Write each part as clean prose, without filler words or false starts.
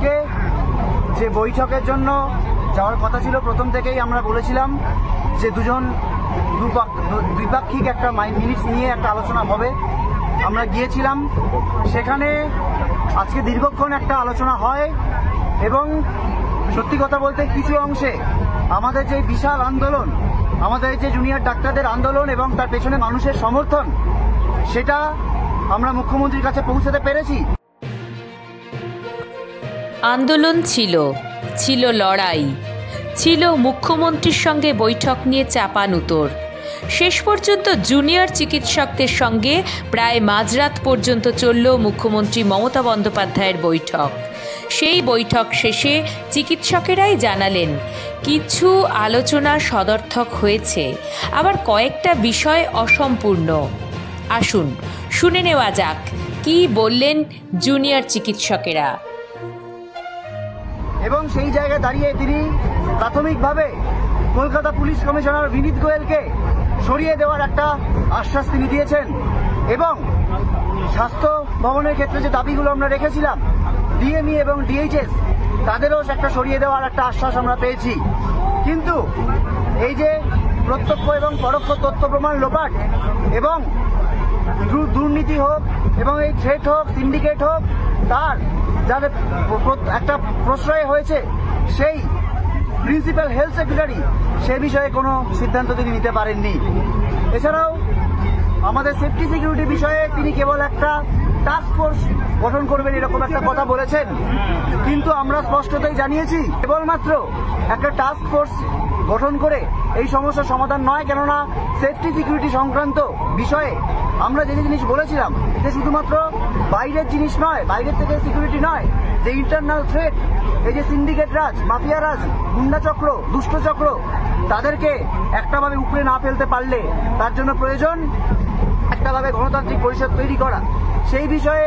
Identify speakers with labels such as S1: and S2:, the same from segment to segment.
S1: আজকে যে বৈঠকের জন্য যাওয়ার কথা ছিল, প্রথম থেকেই আমরা বলেছিলাম যে দ্বিপাক্ষিক একটা মিনিটস নিয়ে একটা আলোচনা হবে। আমরা গিয়েছিলাম সেখানে, আজকে দীর্ঘক্ষণ একটা আলোচনা হয় এবং সত্যি কথা বলতে কিছু অংশে আমাদের যে বিশাল আন্দোলন, আমাদের যে জুনিয়র ডাক্তারদের আন্দোলন এবং তার পেছনে মানুষের সমর্থন, সেটা আমরা মুখ্যমন্ত্রীর কাছে পৌঁছাতে পেরেছি।
S2: আন্দোলন ছিল লড়াই, ছিল মুখ্যমন্ত্রীর সঙ্গে বৈঠক নিয়ে চাপানুতোর। শেষ পর্যন্ত জুনিয়র চিকিৎসকদের সঙ্গে প্রায় মাঝরাত পর্যন্ত চলল মুখ্যমন্ত্রী মমতা বন্দ্যোপাধ্যায়ের বৈঠক। সেই বৈঠক শেষে চিকিৎসকেরাই জানালেন কিছু আলোচনা সদর্থক হয়েছে, আবার কয়েকটা বিষয় অসম্পূর্ণ। আসুন শুনে নেওয়া যাক কি বললেন জুনিয়র চিকিৎসকেরা।
S1: এবং সেই জায়গায় দাঁড়িয়ে তিনি প্রাথমিকভাবে কলকাতা পুলিশ কমিশনার বিনীত গোয়েলকে সরিয়ে দেওয়ার একটা আশ্বাস তিনি দিয়েছেন এবং স্বাস্থ্য ভবনের ক্ষেত্রে যে দাবিগুলো আমরা রেখেছিলাম, ডিএমই এবং ডিএইচএস, তাদেরও একটা সরিয়ে দেওয়ার একটা আশ্বাস আমরা পেয়েছি। কিন্তু এই যে প্রত্যক্ষ এবং পরোক্ষ তথ্য প্রমাণ লোপাট এবং দুর্নীতি হোক এবং এই থ্রেট হোক, সিন্ডিকেট হোক, তার যাদের একটা প্রশ্রয় হয়েছে সেই প্রিন্সিপাল হেলথ সেক্রেটারি, সে বিষয়ে কোনো সিদ্ধান্ত তিনি নিতে পারেননি। এছাড়াও আমাদের সেফটি সিকিউরিটি বিষয়ে তিনি কেবল একটা টাস্ক ফোর্স গঠন করবেন এরকম একটা কথা বলেছেন, কিন্তু আমরা স্পষ্টতই জানিয়েছি কেবলমাত্র একটা টাস্ক ফোর্স গঠন করে এই সমস্যার সমাধান নয়। কেননা সেফটি সিকিউরিটি সংক্রান্ত বিষয়ে আমরা যে জিনিস বলেছিলাম যে শুধুমাত্র বাইরের জিনিস নয়, বাইরের থেকে সিকিউরিটি নয়, যে ইন্টারনাল থ্রেট, এই যে সিন্ডিকেট রাজ, মাফিয়া রাজ, গুন্ডা চক্র, দুষ্ট চক্র, তাদেরকে একটাভাবে উপরে না ফেলতে পারলে তার জন্য প্রয়োজন একটাভাবে গণতান্ত্রিক পরিষদ তৈরি করা। সেই বিষয়ে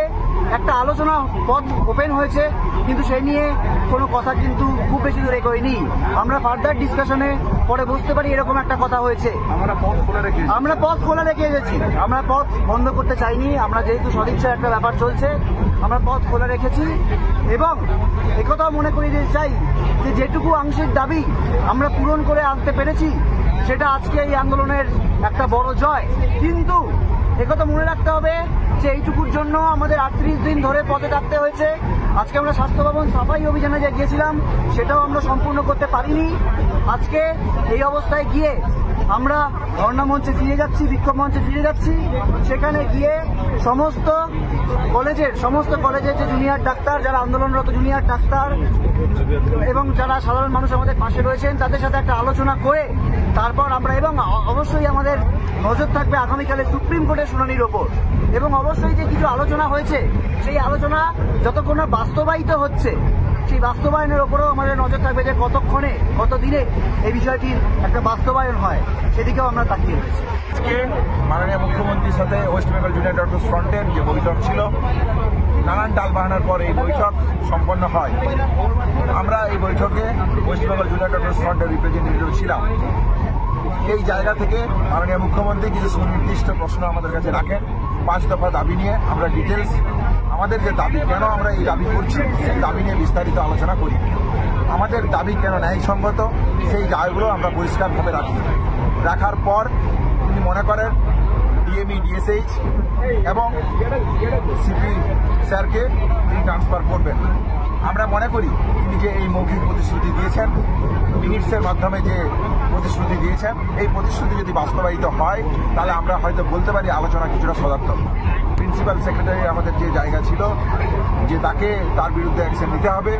S1: একটা আলোচনা পথ ওপেন হয়েছে, কিন্তু সেই নিয়ে কোনো কথা কিন্তু খুব বেশি দূর এগোয়নি। আমরা ফার্দার ডিসকাশনে পরে বুঝতে পারি এরকম একটা কথা হয়েছে। আমরা পথ খোলা রেখে এসেছি, আমরা পথ বন্ধ করতে চাইনি। আমরা যেহেতু সদিচ্ছার একটা ব্যাপার চলছে, আমরা পথ খোলা রেখেছি এবং একথাও মনে করিয়ে দিতে চাই যে যেটুকু আংশিক দাবি আমরা পূরণ করে আনতে পেরেছি, সেটা আজকে এই আন্দোলনের একটা বড় জয়। কিন্তু একথা মনে রাখতে হবে যে এইটুকুর জন্য আমাদের 38 দিন ধরে পথে থাকতে হয়েছে। আজকে আমরা স্বাস্থ্য ভবন সাফাই অভিযানে যে গিয়েছিলাম সেটাও আমরা সম্পূর্ণ করতে পারিনি। আজকে এই অবস্থায় গিয়ে আমরা ধর্ণা মঞ্চে ফিরে যাচ্ছি, বিক্ষোভ মঞ্চে ফিরে যাচ্ছি। সেখানে গিয়ে সমস্ত কলেজের যে জুনিয়র ডাক্তার, যারা আন্দোলনরত জুনিয়র ডাক্তার এবং যারা সাধারণ মানুষ আমাদের পাশে রয়েছেন, তাদের সাথে একটা আলোচনা করে তারপর আমরা, এবং অবশ্যই আমাদের নজর থাকবে আগামীকালে সুপ্রিম কোর্টের শুনানির ওপর, এবং অবশ্যই যে কিছু আলোচনা হয়েছে সেই আলোচনা যতক্ষণ না বাস্তবায়িত হচ্ছে, সেই বাস্তবায়নের ওপরেও আমাদের নজর থাকবে যে কতক্ষণে, কতদিনে এই বিষয়টির একটা বাস্তবায়ন হয়, সেদিকেও আমরা তাকিয়ে রয়েছি।
S3: আজকে মাননীয় মুখ্যমন্ত্রীর সাথে ওয়েস্ট বেঙ্গল জুনিয়র ডক্টর ফ্রন্টের যে বৈঠক ছিল, নানান টালবাহানার পর এই বৈঠক সম্পন্ন হয়। আমরা এই বৈঠকে ওয়েস্ট বেঙ্গল জুনিয়র ডক্টর ফ্রন্টের রিপ্রেজেন্টেটিভ ছিলাম। এই জায়গা থেকে মাননীয় মুখ্যমন্ত্রী কিছু সুনির্দিষ্ট প্রশ্ন আমাদের কাছে রাখেন। 5 দফা দাবি নিয়ে আমরা ডিটেলস, আমাদের যে দাবি, কেন আমরা এই দাবি করছি, সেই দাবি নিয়ে বিস্তারিত আলোচনা করি। আমাদের দাবি কেন ন্যায়সঙ্গত, সেই জায়গাগুলো আমরা পরিষ্কারভাবে রাখার পর তিনি মনে করেন ডিএমই, ডিএসএইচ এবং সিপি স্যারকে তিনি ট্রান্সফার করবেন। আমরা মনে করি তিনি যে এই মৌখিক প্রতিশ্রুতি দিয়েছেন, মিনিটসের মাধ্যমে যে প্রতিশ্রুতি দিয়েছেন, এই প্রতিশ্রুতি যদি বাস্তবায়িত হয় তাহলে আমরা হয়তো বলতে পারি আলোচনা কিছুটা সদার্থক। প্রিন্সিপাল সেক্রেটারি আমাদের যে জায়গা ছিল যে তার বিরুদ্ধে অ্যাকশন নিতে হবে,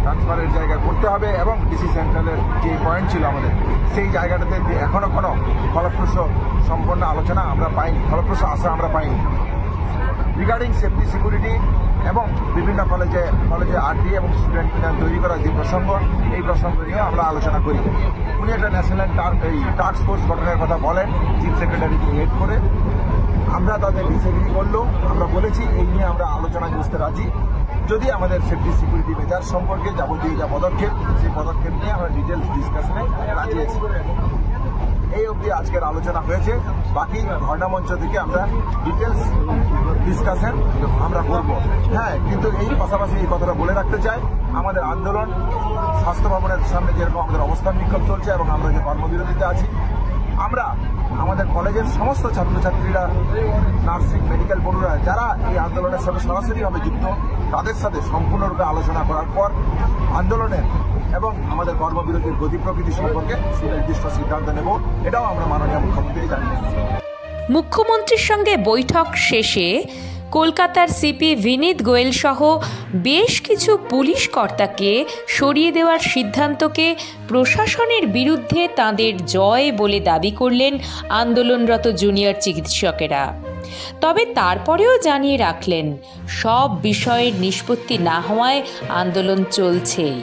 S3: ট্রান্সফারের জায়গায় করতে হবে, এবং ডিসি সেন্ট্রালের যে পয়েন্ট ছিল আমাদের, সেই জায়গাটাতে এখনও কোনো ফলপ্রসূ সম্পন্ন আলোচনা আমরা পাইনি, ফলপ্রসূ আশা আমরা পাইনি। রিগার্ডিং সেফটি সিকিউরিটি এবং বিভিন্ন কলেজে আরটি এবং স্টুডেন্ট ইউনিয়ন তৈরি করার যে প্রসঙ্গ, এই প্রসঙ্গ নিয়েও আমরা আলোচনা করি। উনি একটা ন্যাশনাল টাস্ক ফোর্স গঠনের কথা বলেন চিফ সেক্রেটারিকে হেড করে। আমরা তাদের ডিসএগ্রি করলেও আমরা বলেছি এই নিয়ে আমরা আলোচনায় বসতে রাজি, যদি আমাদের সেফটি সিকিউরিটি মেজার সম্পর্কে যাবতীয় যা পদক্ষেপ, সেই পদক্ষেপ নিয়ে আমরা ডিটেলস ডিসকাশনে রাজি আছি। এই অবধি আজকের আলোচনা হয়েছে। বাকি ধর্ণা মঞ্চ থেকে আমরা ডিটেলস ডিসকাশন আমরা করব। হ্যাঁ, কিন্তু এই পাশাপাশি এই কথাটা বলে রাখতে চাই, আমাদের আন্দোলন স্বাস্থ্য ভবনের সামনে যেরকম আমাদের অবস্থান বিক্ষোভ চলছে এবং আমরা যে কর্মবিরতিতে আছি, আমরা আমাদের কলেজের সমস্ত ছাত্রছাত্রীরা, নার্সিং, মেডিকেল বন্ধুরা যারা এই আন্দোলনের সাথে সরাসরিভাবে যুক্ত, তাদের সাথে সম্পূর্ণরূপে আলোচনা করার পর আন্দোলনের এবং আমাদের কর্মবিরতির গতি প্রকৃতি সম্পর্কে সুনির্দিষ্ট সিদ্ধান্ত নেব। এটাও আমরা মাননীয় মুখ্যমন্ত্রীকে জানিয়েছি।
S2: মুখ্যমন্ত্রীর সঙ্গে বৈঠক শেষে কলকাতার সিপি বিনীত গোয়েল সহ বেশ কিছু পুলিশ কর্তাকে সরিয়ে দেওয়ার সিদ্ধান্তকে প্রশাসনের বিরুদ্ধে তাঁদের জয় বলে দাবি করলেন আন্দোলনরত জুনিয়র চিকিৎসকেরা। তবে তারপরেও জানিয়ে রাখলেন, সব বিষয়ের নিষ্পত্তি না হওয়ায় আন্দোলন চলছেই।